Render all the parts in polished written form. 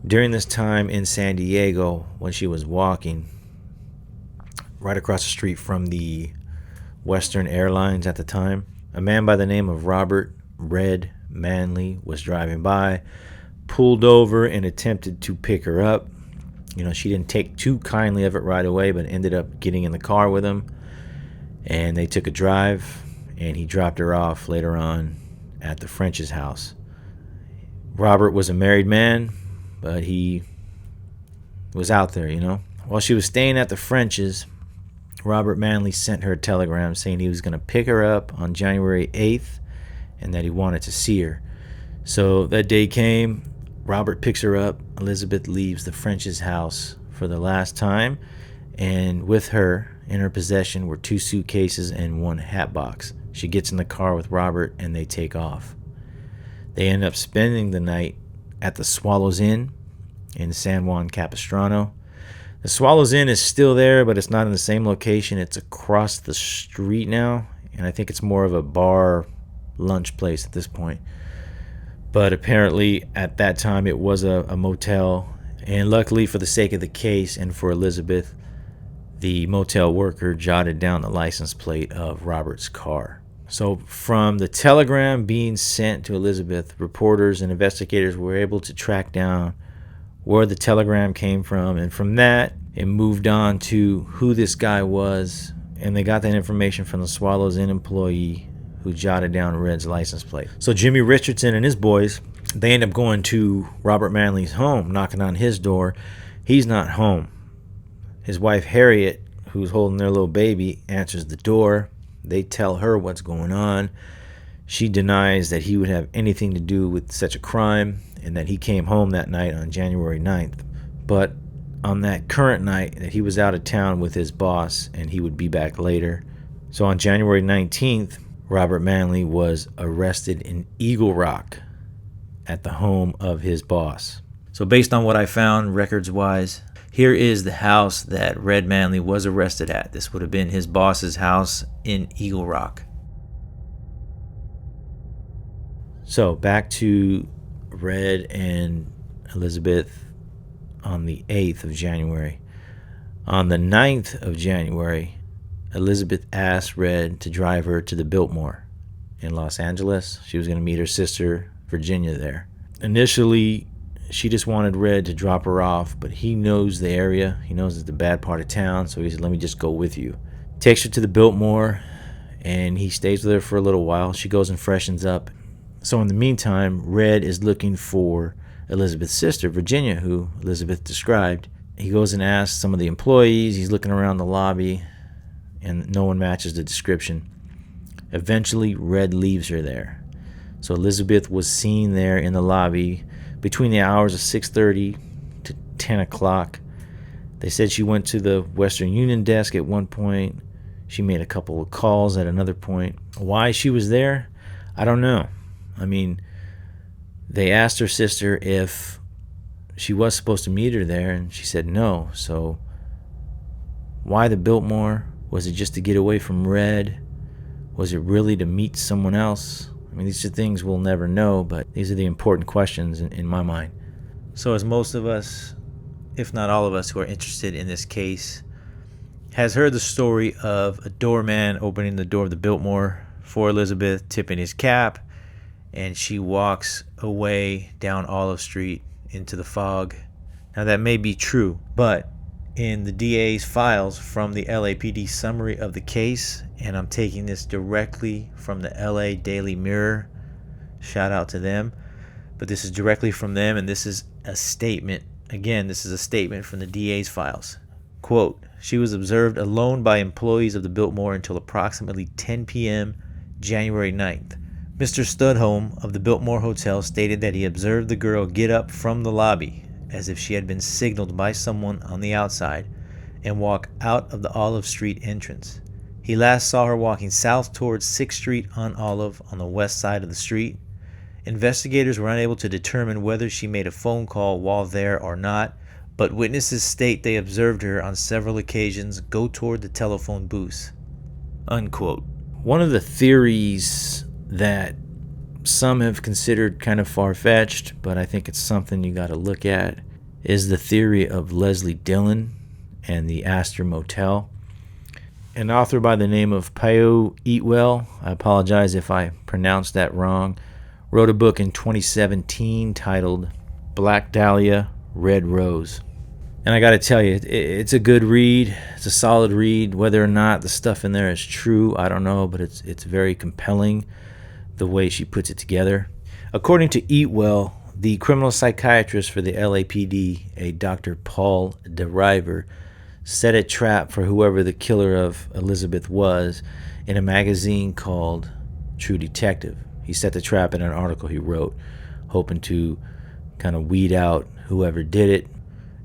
During this time in San Diego, when she was walking right across the street from the Western Airlines at the time, a man by the name of Robert Red Manley was driving by, pulled over, and attempted to pick her up. She didn't take too kindly of it right away, but ended up getting in the car with him, and they took a drive, and he dropped her off later on at the French's house. Robert was a married man, but he was out there, While she was staying at the French's, Robert Manley sent her a telegram saying he was going to pick her up on January 8th and that he wanted to see her. So that day came. Robert picks her up. Elizabeth leaves the French's house for the last time, and with her, in her possession, were 2 suitcases and 1 hat box. She gets in the car with Robert, and they take off. They end up spending the night at the Swallows Inn in San Juan Capistrano. The Swallows Inn is still there, but it's not in the same location. It's across the street now, and I think it's more of a bar lunch place at this point. But apparently at that time it was a motel, and luckily for the sake of the case and for Elizabeth, the motel worker jotted down the license plate of Robert's car. So from the telegram being sent to Elizabeth, reporters and investigators were able to track down where the telegram came from, and from that it moved on to who this guy was, and they got that information from the Swallows Inn employee who jotted down Red's license plate. So Jimmy Richardson and his boys, they end up going to Robert Manley's home, knocking on his door. He's not home. His wife Harriet, who's holding their little baby, answers the door. They tell her what's going on. She denies that he would have anything to do with such a crime and that he came home that night on January 9th. But on that current night, that he was out of town with his boss and he would be back later. So on January 19th, Robert Manley was arrested in Eagle Rock at the home of his boss. So based on what I found records-wise, here is the house that Red Manley was arrested at. This would have been his boss's house in Eagle Rock. So back to Red and Elizabeth on the 8th of January. On the 9th of January, Elizabeth asked Red to drive her to the Biltmore in Los Angeles. She was going to meet her sister, Virginia, there. Initially, she just wanted Red to drop her off, but he knows the area. He knows it's the bad part of town, so he said, let me just go with you. Takes her to the Biltmore, and he stays with her for a little while. She goes and freshens up. So in the meantime, Red is looking for Elizabeth's sister, Virginia, who Elizabeth described. He goes and asks some of the employees. He's looking around the lobby, and no one matches the description. Eventually, Red leaves her there. So Elizabeth was seen there in the lobby between the hours of 6:30 to 10 o'clock. They said she went to the Western Union desk at one point. She made a couple of calls at another point. Why she was there, I don't know. I mean, they asked her sister if she was supposed to meet her there, and she said no. So why the Biltmore? Was it just to get away from Red? Was it really to meet someone else? I mean, these are things we'll never know, but these are the important questions in my mind. So as most of us, if not all of us who are interested in this case, has heard the story of a doorman opening the door of the Biltmore for Elizabeth, tipping his cap, and she walks away down Olive Street into the fog. Now that may be true, but in the DA's files from the LAPD summary of the case, and I'm taking this directly from the LA Daily Mirror, shout out to them, but this is directly from them, and this is a statement. Again, this is a statement from the DA's files. Quote, she was observed alone by employees of the Biltmore until approximately 10 p.m. January 9th. Mr. Studholme of the Biltmore Hotel stated that he observed the girl get up from the lobby as if she had been signaled by someone on the outside and walk out of the Olive Street entrance. He last saw her walking south towards 6th Street on Olive on the west side of the street. Investigators were unable to determine whether she made a phone call while there or not, but witnesses state they observed her on several occasions go toward the telephone booth. Unquote. One of the theories that some have considered kind of far-fetched, but I think it's something you got to look at, is the theory of Leslie Dillon and the Astor Motel. An author by the name of Pio Eatwell, I apologize if I pronounced that wrong, wrote a book in 2017 titled Black Dahlia, Red Rose. And I got to tell you, it's a good read. It's a solid read. Whether or not the stuff in there is true, I don't know, but it's very compelling the way she puts it together. According to Eatwell, the criminal psychiatrist for the LAPD, a Dr. Paul DeRiver, set a trap for whoever the killer of Elizabeth was in a magazine called True Detective. He set the trap in an article he wrote, hoping to kind of weed out whoever did it.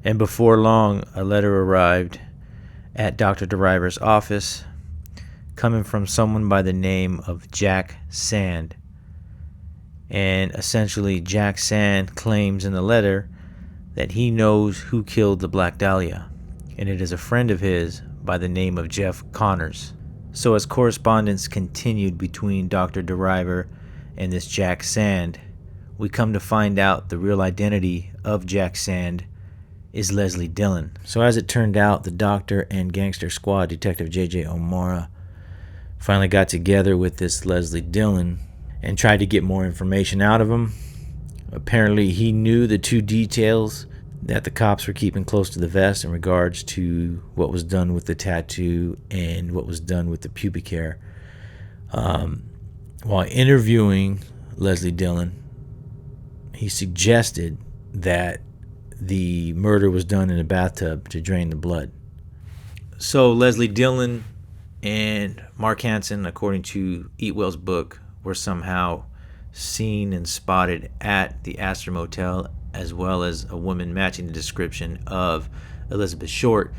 And before long, a letter arrived at Dr. DeRiver's office coming from someone by the name of Jack Sand. And essentially, Jack Sand claims in the letter that he knows who killed the Black Dahlia, and it is a friend of his by the name of Jeff Connors. So as correspondence continued between Dr. DeRiver and this Jack Sand, we come to find out the real identity of Jack Sand is Leslie Dillon. So as it turned out, the doctor and gangster squad, Detective J.J. O'Mara, finally got together with this Leslie Dillon and tried to get more information out of him. Apparently, he knew the two details that the cops were keeping close to the vest in regards to what was done with the tattoo and what was done with the pubic hair. While interviewing Leslie Dillon, he suggested that the murder was done in a bathtub to drain the blood. So Leslie Dillon and Mark Hansen, according to Eatwell's book, were somehow seen and spotted at the Astor Motel, as well as a woman matching the description of Elizabeth Short.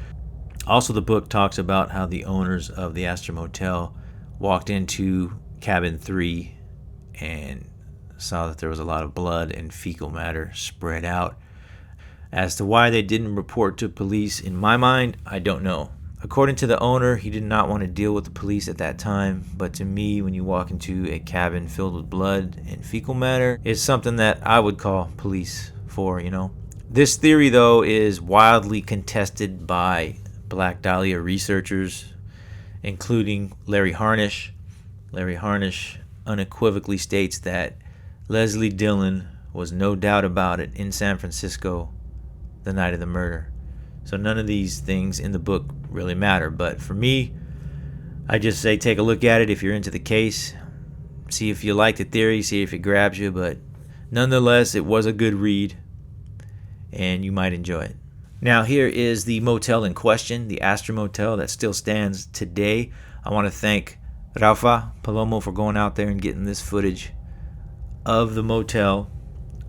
Also, the book talks about how the owners of the Astor Motel walked into cabin 3 and saw that there was a lot of blood and fecal matter spread out. As to why they didn't report to police, in my mind, I don't know. According to the owner, he did not want to deal with the police at that time, but to me, when you walk into a cabin filled with blood and fecal matter, it's something that I would call police for, This theory, though, is wildly contested by Black Dahlia researchers, including Larry Harnish. Larry Harnish unequivocally states that Leslie Dillon was no doubt about it in San Francisco the night of the murder. So none of these things in the book really matter. But for me, I just say take a look at it if you're into the case. See if you like the theory, see if it grabs you. But nonetheless, it was a good read, and you might enjoy it. Now, here is the motel in question, the Astor Motel that still stands today. I want to thank Rafa Palomo for going out there and getting this footage of the motel,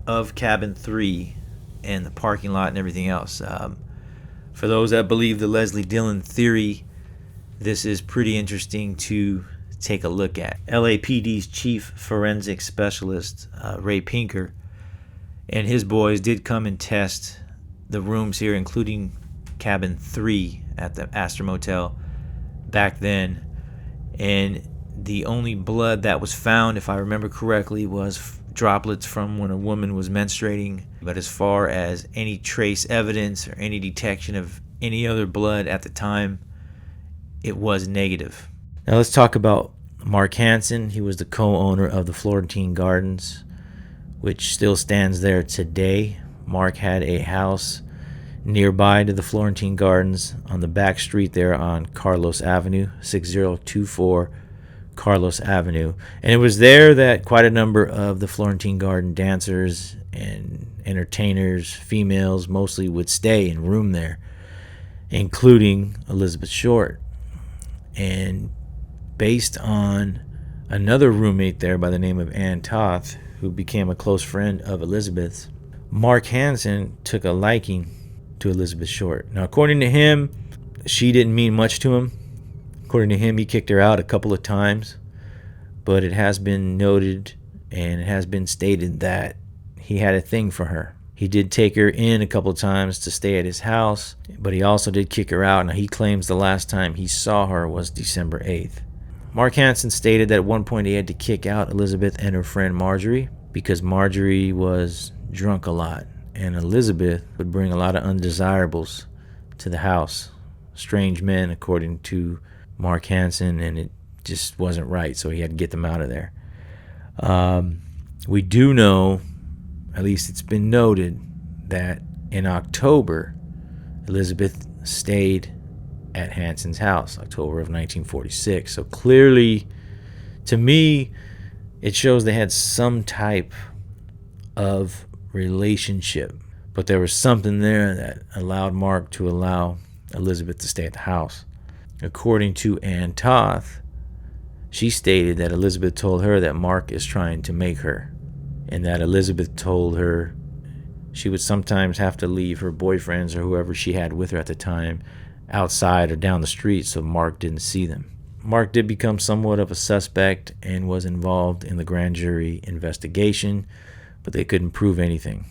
of cabin 3, and the parking lot and everything else. For those that believe the Leslie Dillon theory, this is pretty interesting to take a look at. LAPD's chief forensic specialist, Ray Pinker, and his boys did come and test the rooms here, including cabin 3 at the Astor Motel back then. And the only blood that was found, if I remember correctly, was droplets from when a woman was menstruating. But as far as any trace evidence or any detection of any other blood at the time, it was negative. Now let's talk about Mark Hansen. He was the co-owner of the Florentine Gardens, which still stands there today. Mark had a house nearby to the Florentine Gardens on the back street there on Carlos Avenue, 6024 Carlos Avenue. And it was there that quite a number of the Florentine Garden dancers and entertainers, females mostly, would stay and room there, including Elizabeth Short. And based on another roommate there by the name of Ann Toth, who became a close friend of Elizabeth's, Mark Hansen took a liking to Elizabeth Short. Now, according to him, she didn't mean much to him. According to him, he kicked her out a couple of times, but it has been noted and it has been stated that he had a thing for her. He did take her in a couple of times to stay at his house, but he also did kick her out. Now, he claims the last time he saw her was December 8th. Mark Hansen stated that at one point he had to kick out Elizabeth and her friend Marjorie because Marjorie was drunk a lot and Elizabeth would bring a lot of undesirables to the house. Strange men, according to Mark Hansen, and it just wasn't right, so he had to get them out of there. We do know, at least it's been noted, that in October, Elizabeth stayed at Hansen's house, October of 1946. So clearly, to me, it shows they had some type of relationship, but there was something there that allowed Mark to allow Elizabeth to stay at the house. According to Ann Toth, she stated that Elizabeth told her that Mark is trying to make her, and that Elizabeth told her she would sometimes have to leave her boyfriends or whoever she had with her at the time outside or down the street so Mark didn't see them. Mark did become somewhat of a suspect and was involved in the grand jury investigation, but they couldn't prove anything.